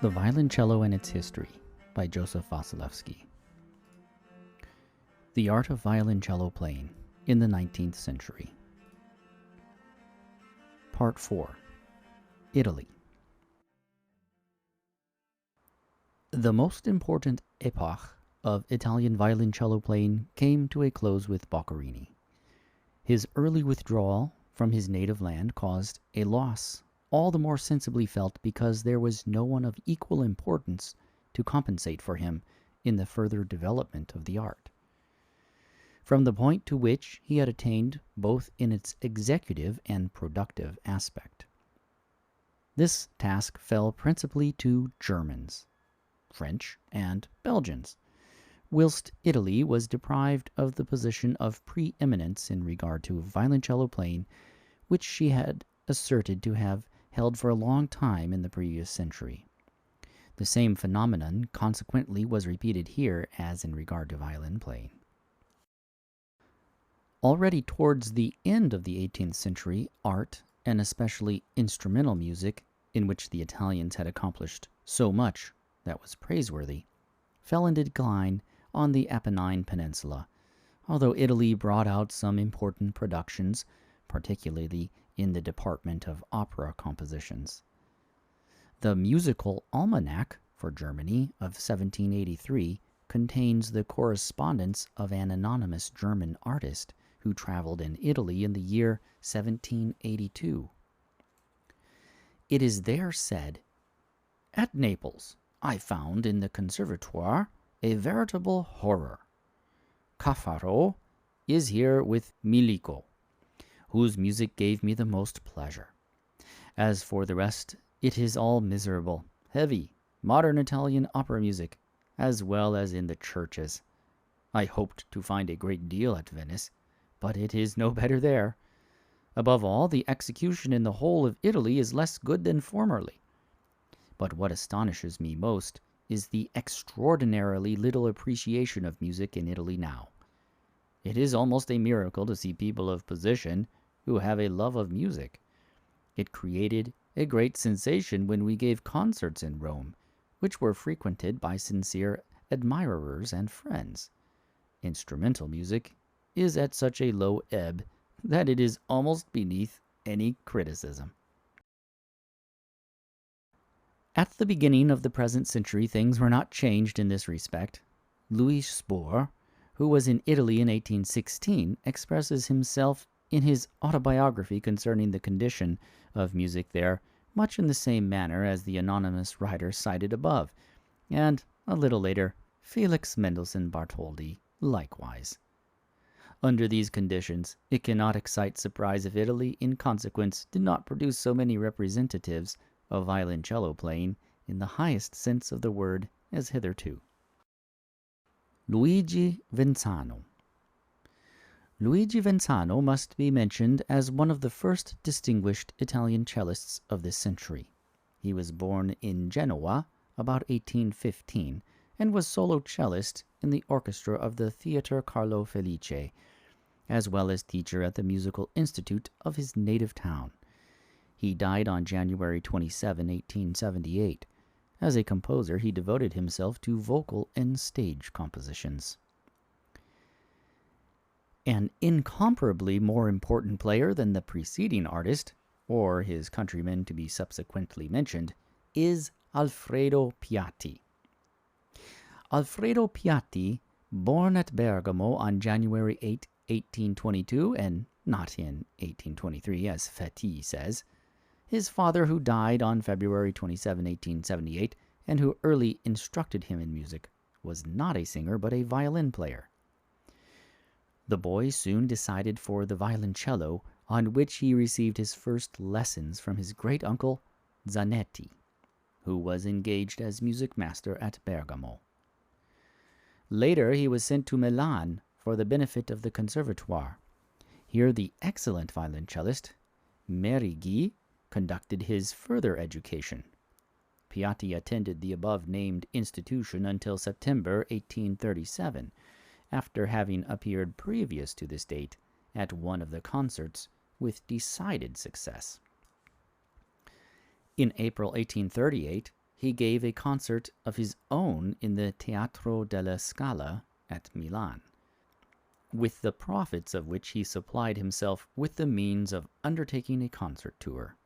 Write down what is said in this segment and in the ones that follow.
The Violoncello and Its History by Joseph Vasilevsky. The Art of Violoncello Playing in the 19th Century. Part 4. Italy. The most important epoch of Italian violoncello playing came to a close with Boccherini. His early withdrawal from his native land caused a loss all the more sensibly felt because there was no one of equal importance to compensate for him in the further development of the art. From the point to which he had attained both in its executive and productive aspect. This task fell principally to Germans, French, and Belgians, whilst Italy was deprived of the position of preeminence in regard to violoncello playing, which she had asserted to have held for a long time in the previous century. The same phenomenon consequently was repeated here as in regard to violin playing. Already towards the end of the 18th century, art, and especially instrumental music, in which the Italians had accomplished so much that was praiseworthy, fell into decline on the Apennine Peninsula, although Italy brought out some important productions, particularly in the department of opera compositions. The Musical Almanac for Germany of 1783 contains the correspondence of an anonymous German artist who traveled in Italy in the year 1782. It is there said, "At Naples, I found in the conservatoire a veritable horror. Caffaro is here with Milico, whose music gave me the most pleasure. As for the rest, it is all miserable, heavy, modern Italian opera music, as well as in the churches. I hoped to find a great deal at Venice, but it is no better there. Above all, the execution in the whole of Italy is less good than formerly. But what astonishes me most is the extraordinarily little appreciation of music in Italy now. It is almost a miracle to see people of position who have a love of music. It created a great sensation when we gave concerts in Rome, which were frequented by sincere admirers and friends. Instrumental music is at such a low ebb that it is almost beneath any criticism." At the beginning of the present century, things were not changed in this respect. Louis Spohr, who was in Italy in 1816, expresses himself in his autobiography concerning the condition of music there much in the same manner as the anonymous writer cited above, and, a little later, Felix Mendelssohn Bartholdy likewise. Under these conditions, it cannot excite surprise if Italy, in consequence, did not produce so many representatives of violoncello playing in the highest sense of the word as hitherto. Luigi Venzano. Luigi Venzano must be mentioned as one of the first distinguished Italian cellists of this century. He was born in Genoa about 1815 and was solo cellist in the orchestra of the Theatre Carlo Felice, as well as teacher at the Musical Institute of his native town. He died on January 27, 1878. As a composer, he devoted himself to vocal and stage compositions. An incomparably more important player than the preceding artist, or his countryman to be subsequently mentioned, is Alfredo Piatti. Alfredo Piatti, born at Bergamo on January 8, 1822, and not in 1823, as Fétis says, his father, who died on February 27, 1878, and who early instructed him in music, was not a singer but a violin player. The boy soon decided for the violoncello, on which he received his first lessons from his great-uncle Zanetti, who was engaged as music master at Bergamo. Later he was sent to Milan for the benefit of the conservatoire. Here the excellent violoncellist Merighi conducted his further education. Piatti attended the above-named institution until September 1837, after having appeared previous to this date at one of the concerts with decided success. In April 1838, he gave a concert of his own in the Teatro della Scala at Milan, with the profits of which he supplied himself with the means of undertaking a concert tour.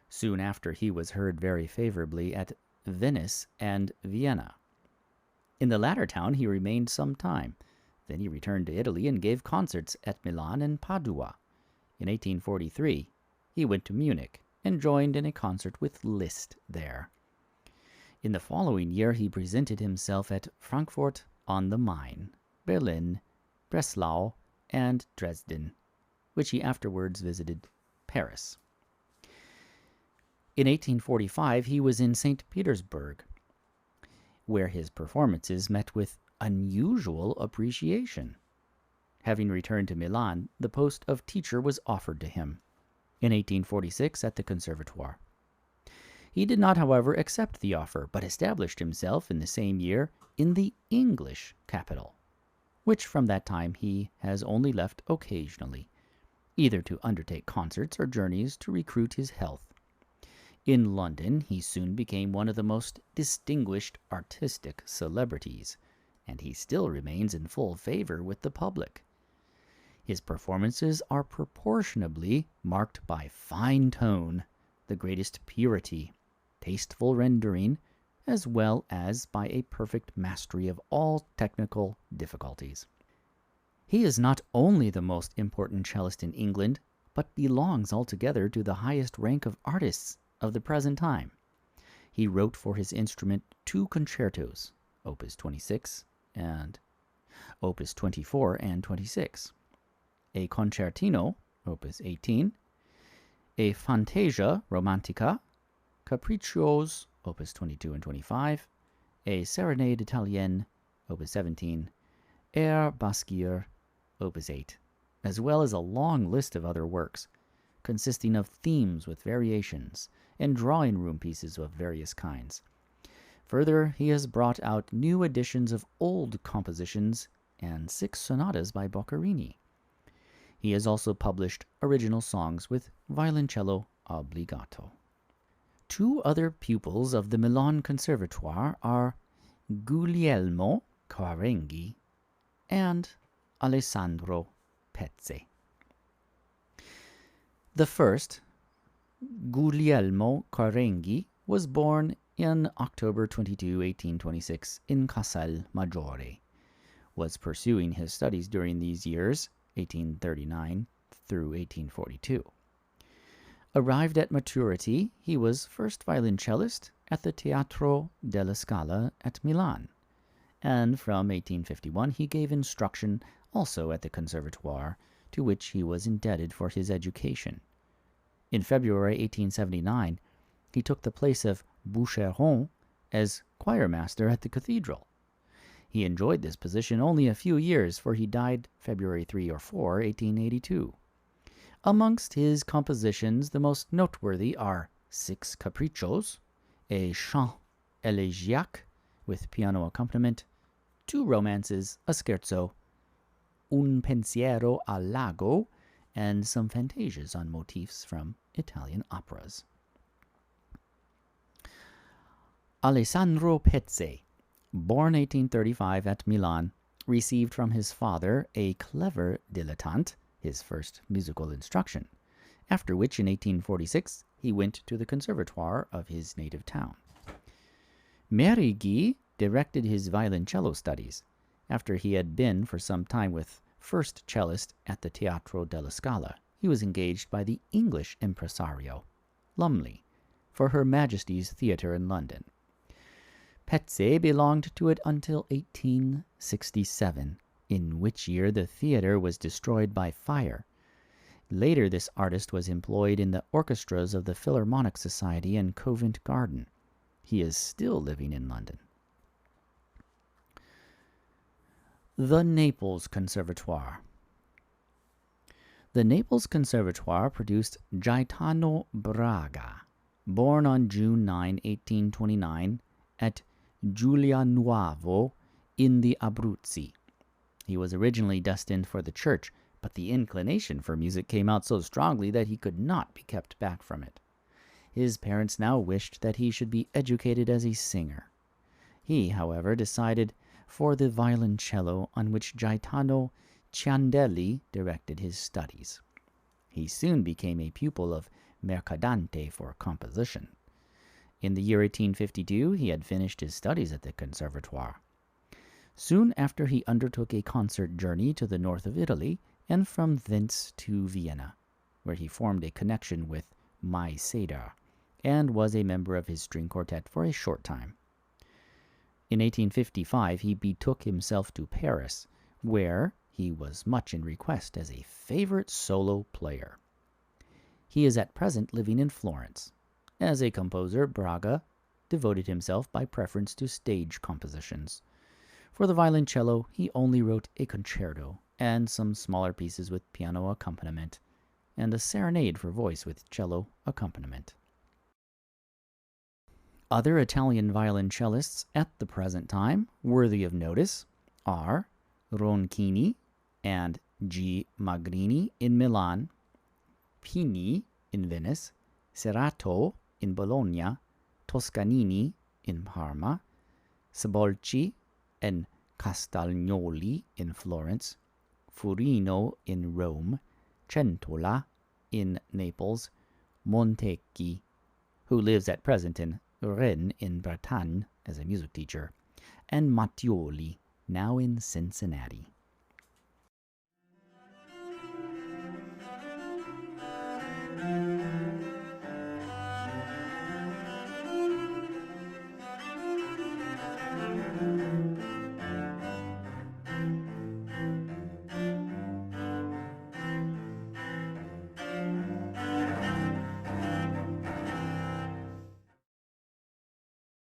Soon after, he was heard very favorably at Venice and Vienna. In the latter town he remained some time. Then he returned to Italy and gave concerts at Milan and Padua. In 1843, he went to Munich and joined in a concert with Liszt there. In the following year, he presented himself at Frankfurt on the Main, Berlin, Breslau, and Dresden, which he afterwards visited Paris. In 1845, he was in St. Petersburg, where his performances met with unusual appreciation. Having returned to Milan, the post of teacher was offered to him in 1846 at the Conservatoire. He did not, however, accept the offer, but established himself in the same year in the English capital, which from that time he has only left occasionally, either to undertake concerts or journeys to recruit his health. In London, he soon became one of the most distinguished artistic celebrities, and he still remains in full favor with the public. His performances are proportionably marked by fine tone, the greatest purity, tasteful rendering, as well as by a perfect mastery of all technical difficulties. He is not only the most important cellist in England, but belongs altogether to the highest rank of artists of the present time. He wrote for his instrument 2 concertos, opus 26 and opus 24 and 26, a concertino, opus 18, a fantasia romantica, capriccios, opus 22 and 25, a serenade italienne, opus 17, air basquier, opus 8, as well as a long list of other works, consisting of themes with variations and drawing room pieces of various kinds. Further, he has brought out new editions of old compositions and 6 sonatas by Boccherini. He has also published original songs with violoncello obbligato. 2 other pupils of the Milan Conservatoire are Guglielmo Quarenghi and Alessandro Pezzi. The first, Guglielmo Quarenghi, was born in October 22, 1826, in Casal Maggiore. Was pursuing his studies during these years, 1839 through 1842. Arrived at maturity, he was first violoncellist at the Teatro della Scala at Milan, and from 1851 he gave instruction also at the Conservatoire, to which he was indebted for his education. In February 1879, he took the place of Boucheron as choirmaster at the cathedral. He enjoyed this position only a few years, for he died February 3 or 4, 1882. Amongst his compositions, the most noteworthy are 6 capriccios, a chant elegiaque with piano accompaniment, 2 romances, a scherzo, un pensiero al lago, and some fantasias on motifs from Italian operas. Alessandro Pezzi, born 1835 at Milan, received from his father a clever dilettante, his first musical instruction, after which in 1846 he went to the Conservatoire of his native town. Merighi directed his violoncello studies, after he had been for some time with first cellist at the Teatro della Scala. He was engaged by the English impresario, Lumley, for Her Majesty's Theatre in London. Pezzi belonged to it until 1867, in which year the theatre was destroyed by fire. Later, this artist was employed in the orchestras of the Philharmonic Society and Covent Garden. He is still living in London. The Naples Conservatoire. The Naples Conservatoire produced Gaetano Braga, born on June 9, 1829, at Giulianuovo in the Abruzzi. He was originally destined for the church, but the inclination for music came out so strongly that he could not be kept back from it. His parents now wished that he should be educated as a singer. He, however, decided for the violoncello, on which Gaetano Ciandelli directed his studies. He soon became a pupil of Mercadante for composition. In the year 1852, he had finished his studies at the Conservatoire. Soon after, he undertook a concert journey to the north of Italy, and from thence to Vienna, where he formed a connection with Mayseder, and was a member of his string quartet for a short time. In 1855, he betook himself to Paris, where he was much in request as a favorite solo player. He is at present living in Florence. As a composer, Braga devoted himself by preference to stage compositions. For the violoncello, he only wrote a concerto and some smaller pieces with piano accompaniment, and a serenade for voice with cello accompaniment. Other Italian violoncellists at the present time worthy of notice are Ronchini and G. Magrini in Milan, Pini in Venice, Serrato in Bologna, Toscanini in Parma, Sabolci and Castagnoli in Florence, Furino in Rome, Centola in Naples, Montecchi, who lives at present in Rennes in Bretagne as a music teacher, and Mattioli, now in Cincinnati.